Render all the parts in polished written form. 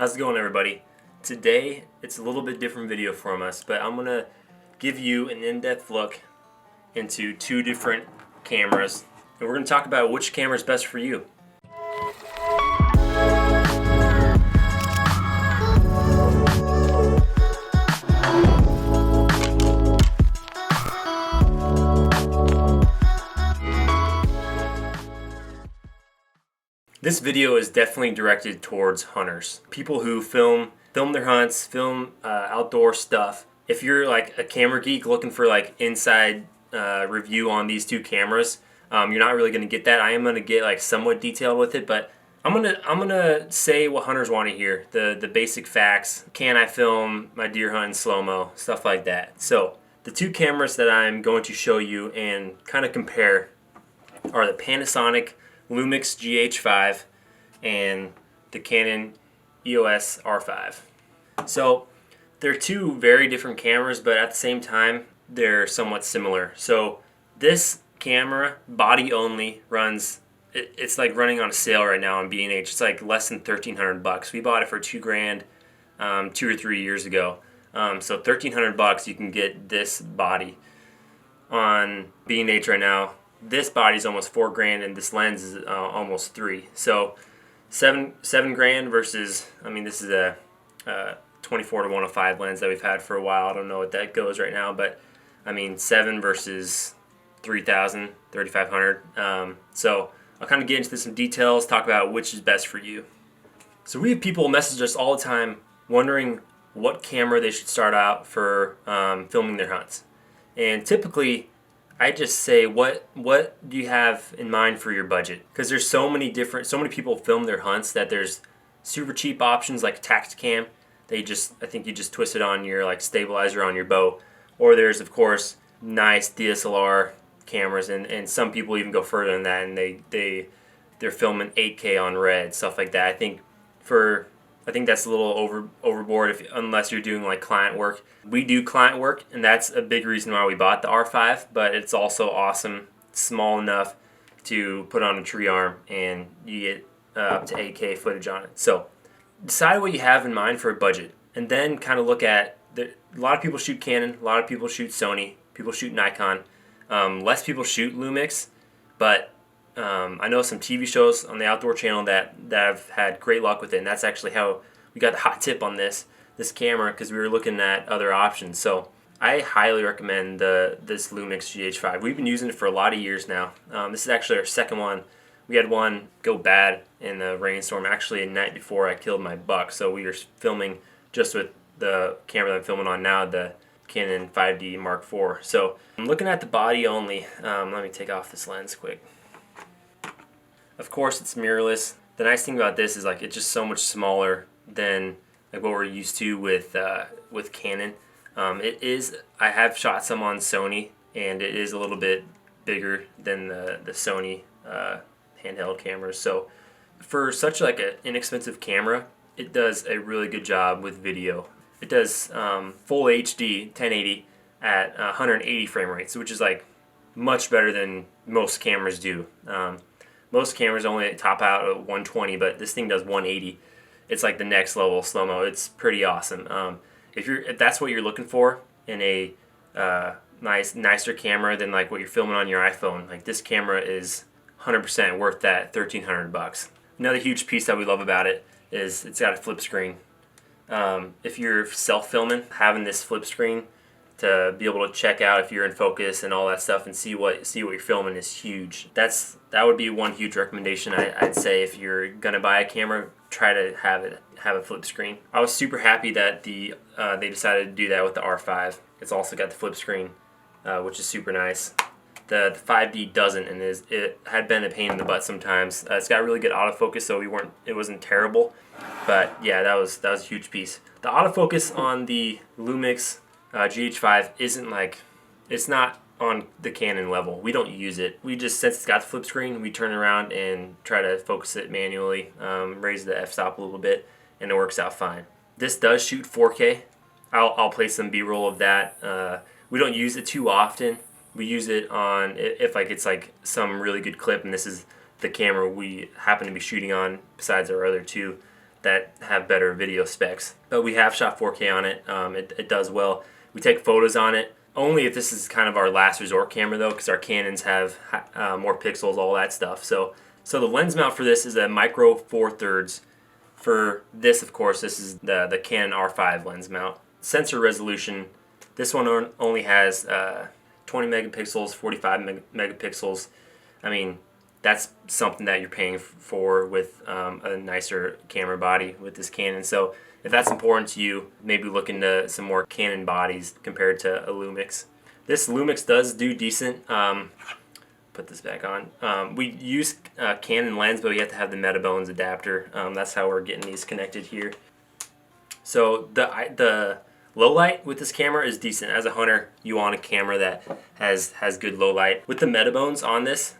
How's it going, everybody? Today it's a little bit different video from us, but I'm gonna give you an in-depth look into two different cameras, and we're gonna talk about which camera is best for you. This video is definitely directed towards hunters, people who film their hunts, film outdoor stuff. If you're like a camera geek looking for like inside review on these two cameras, you're not really going to get that. I am going to get like somewhat detailed with it, but I'm gonna say what hunters want to hear, the basic facts. Can I film my deer hunt in slow-mo, stuff like that. So the two cameras that I'm going to show you and kind of compare are the Panasonic Lumix GH5 and the Canon EOS R5. So they're two very different cameras, but at the same time they're somewhat similar. So this camera, body only, runs, it's like running on a sale right now on B&H. It's like less than $1,300. We bought it for $2,000 2 or 3 years ago. So $1,300 you can get this body on B&H right now. This body's almost $4,000 and this lens is almost $3,000. So $7,000 versus, I mean, this is a 24-105 lens that we've had for a while. I don't know what that goes right now, but I mean, 7 versus 3,000, 3,500. So I'll kind of get into some details, talk about which is best for you. So we have people message us all the time wondering what camera they should start out for filming their hunts. And typically, I just say, what do you have in mind for your budget? Because there's so many people film their hunts that there's super cheap options like Tacticam. I think you just twist it on your like stabilizer on your bow. Or there's of course nice DSLR cameras, and some people even go further than that, and they're filming 8K on red, stuff like that. I think that's a little overboard unless you're doing like client work. We do client work, and that's a big reason why we bought the R5, but it's also awesome, small enough to put on a tree arm, and you get up to 8K footage on it. So decide what you have in mind for a budget, and then kind of look at, a lot of people shoot Canon, a lot of people shoot Sony, people shoot Nikon, less people shoot Lumix, but I know some TV shows on the Outdoor Channel that have had great luck with it, and that's actually how we got the hot tip on this camera, because we were looking at other options. So I highly recommend this Lumix GH5. We've been using it for a lot of years now. This is actually our second one. We had one go bad in the rainstorm, actually a night before I killed my buck. So we were filming just with the camera that I'm filming on now, the Canon 5D Mark IV. So I'm looking at the body only. Let me take off this lens quick. Of course, it's mirrorless. The nice thing about this is like it's just so much smaller than like what we're used to with Canon. I have shot some on Sony, and it is a little bit bigger than the Sony handheld cameras. So for such like an inexpensive camera, it does a really good job with video. It does full HD 1080 at 180 frame rates, which is like much better than most cameras do. Most cameras only top out at 120, but this thing does 180. It's like the next level of slow-mo. It's pretty awesome. If that's what you're looking for in a nicer camera than like what you're filming on your iPhone, like this camera is 100% worth that $1,300. Another huge piece that we love about it is it's got a flip screen. If you're self-filming, having this flip screen to be able to check out if you're in focus and all that stuff and see what you're filming is huge. That would be one huge recommendation I'd say. If you're gonna buy a camera, try to have a flip screen. I was super happy that they decided to do that with the R5. It's also got the flip screen, which is super nice. The 5D doesn't, and it had been a pain in the butt sometimes. It's got really good autofocus, so it wasn't terrible. But yeah, that was a huge piece. The autofocus on the Lumix GH5 isn't like, it's not on the Canon level. We don't use it. We just, since it's got the flip screen, we turn around and try to focus it manually, raise the f-stop a little bit, and it works out fine. This does shoot 4K. I'll play some B-roll of that. We don't use it too often. We use it on if like it's like some really good clip, and this is the camera we happen to be shooting on besides our other two. that have better video specs. But we have shot 4K on it. It does well. We take photos on it. Only if this is kind of our last resort camera though, because our Canons have more pixels, all that stuff. So the lens mount for this is a micro 4/3. For this, of course, this is the Canon R5 lens mount. Sensor resolution, this one only has 20 megapixels, 45 megapixels. I mean, that's something that you're paying for with a nicer camera body with this Canon. So if that's important to you, maybe look into some more Canon bodies compared to a Lumix. This Lumix does do decent. Put this back on. We use Canon lens, but we have to have the Metabones adapter. That's how we're getting these connected here. So the low light with this camera is decent. As a hunter, you want a camera that has good low light. With the Metabones on this,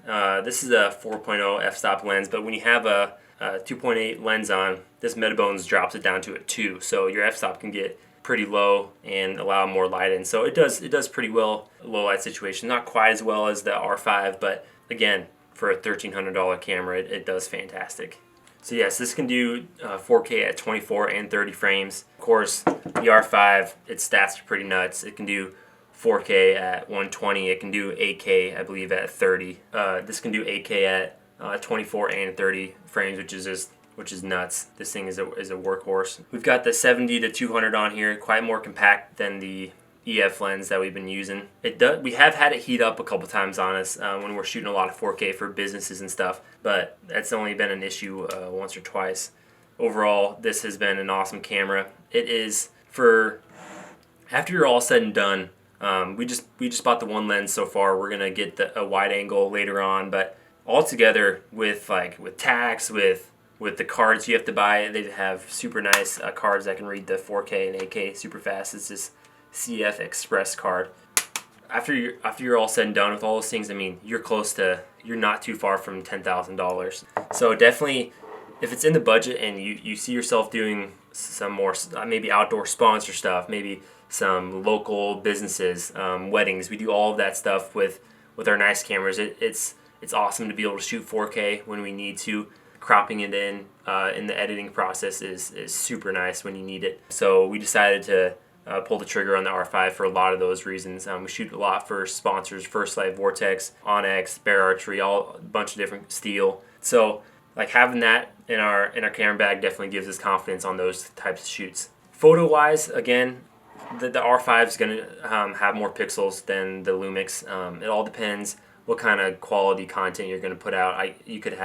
this is a 4.0 f-stop lens, but when you have a 2.8 lens on, this Metabones drops it down to a 2, so your f-stop can get pretty low and allow more light in. So it does pretty well, low light situation. Not quite as well as the R5, but again, for a $1,300 camera, it does fantastic. So yes, this can do 4K at 24 and 30 frames. Of course, the R5, its stats are pretty nuts. It can do 4K at 120. It can do 8K, I believe, at 30. This can do 8K at 24 and 30 frames, which is nuts. This thing is a workhorse. We've got the 70 to 200 on here, quite more compact than the EF lens that we've been using. We have had it heat up a couple times on us when we're shooting a lot of 4K for businesses and stuff, but that's only been an issue once or twice. Overall, this has been an awesome camera. It is, for after you're all said and done, we just bought the one lens so far. We're gonna get a wide angle later on, but altogether with tax, with the cards you have to buy, they have super nice cards that can read the 4K and 8K super fast. It's this CF Express card. After you're all said and done with all those things, I mean, you're not too far from $10,000. So definitely, if it's in the budget and you see yourself doing some more maybe outdoor sponsor stuff, maybe some local businesses, weddings, we do all of that stuff with our nice cameras. It's awesome to be able to shoot 4K when we need to. Cropping it in the editing process is super nice when you need it. So we decided to pull the trigger on the R5 for a lot of those reasons. We shoot a lot for sponsors, First Light, Vortex, Onyx, Bear Archery, a bunch of different steel. So like having that in our camera bag definitely gives us confidence on those types of shoots. Photo wise, again, the R5 is going to have more pixels than the Lumix. It all depends what kind of quality content you're going to put out. You could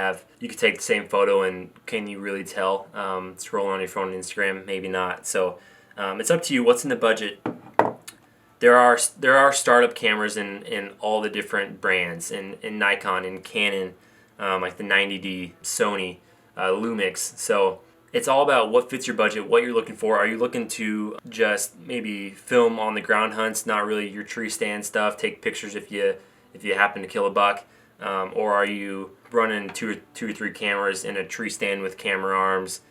take the same photo and can you really tell? Scrolling on your phone on Instagram, maybe not. So it's up to you. What's in the budget? There are startup cameras in all the different brands, in Nikon, in Canon, like the 90D, Sony, Lumix. So it's all about what fits your budget, what you're looking for. Are you looking to just maybe film on the ground hunts, not really your tree stand stuff, take pictures if you happen to kill a buck, or are you running two or three cameras in a tree stand with camera arms,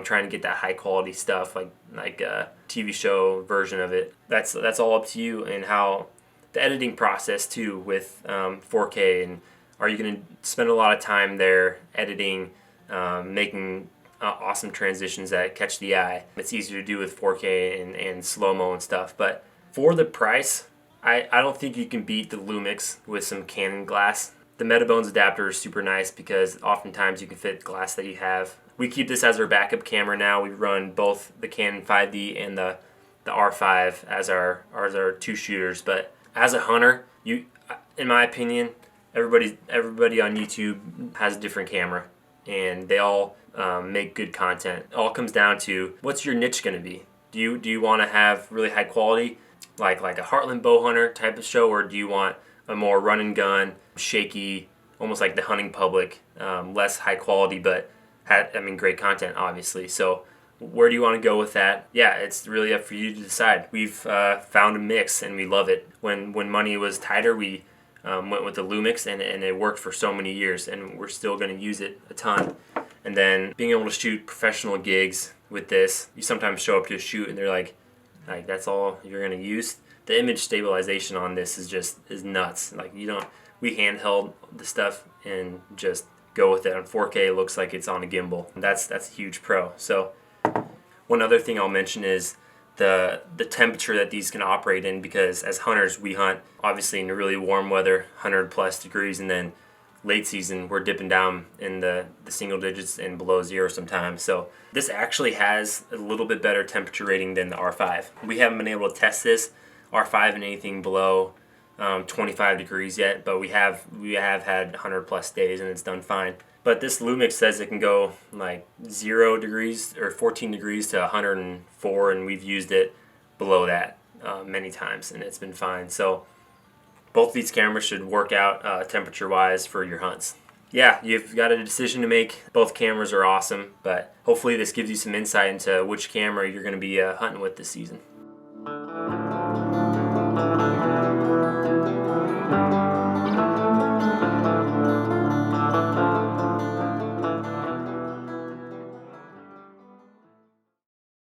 trying to get that high quality stuff like a TV show version of it? That's all up to you, and how the editing process too with 4K, and are you going to spend a lot of time there editing, making awesome transitions that catch the eye. It's easier to do with 4K and slow-mo and stuff, but for the price, I don't think you can beat the Lumix with some Canon glass. The Metabones adapter is super nice because oftentimes you can fit glass that you have. We keep this as our backup camera now. We run both the Canon 5D and the R5 as our two shooters. But as a hunter, in my opinion, everybody on YouTube has a different camera, and they all make good content. It all comes down to, what's your niche going to be? Do you want to have really high quality, like a Heartland bow hunter type of show, or do you want a more run and gun, shaky, almost like the hunting public, less high quality but great content, obviously. So where do you want to go with that? Yeah, it's really up for you to decide. We've found a mix and we love it. When money was tighter, we went with the Lumix, and it worked for so many years, and we're still going to use it a ton. And then being able to shoot professional gigs with this, you sometimes show up to a shoot and they're like that's all you're going to use. The image stabilization on this is nuts. We handheld the stuff and just go with it. On 4K, it looks like it's on a gimbal. That's a huge pro. So one other thing I'll mention is the temperature that these can operate in, because as hunters we hunt obviously in really warm weather, 100+ degrees, and then late season we're dipping down in the single digits and below zero sometimes. So this actually has a little bit better temperature rating than the R5. We haven't been able to test this R5 in anything below 25 degrees yet, but we have had 100+ days and it's done fine. But this Lumix says it can go like 0 degrees or 14 degrees to 104, and we've used it below that many times and it's been fine. So both these cameras should work out temperature wise for your hunts. Yeah, you've got a decision to make. Both cameras are awesome, but hopefully this gives you some insight into which camera you're going to be hunting with this season.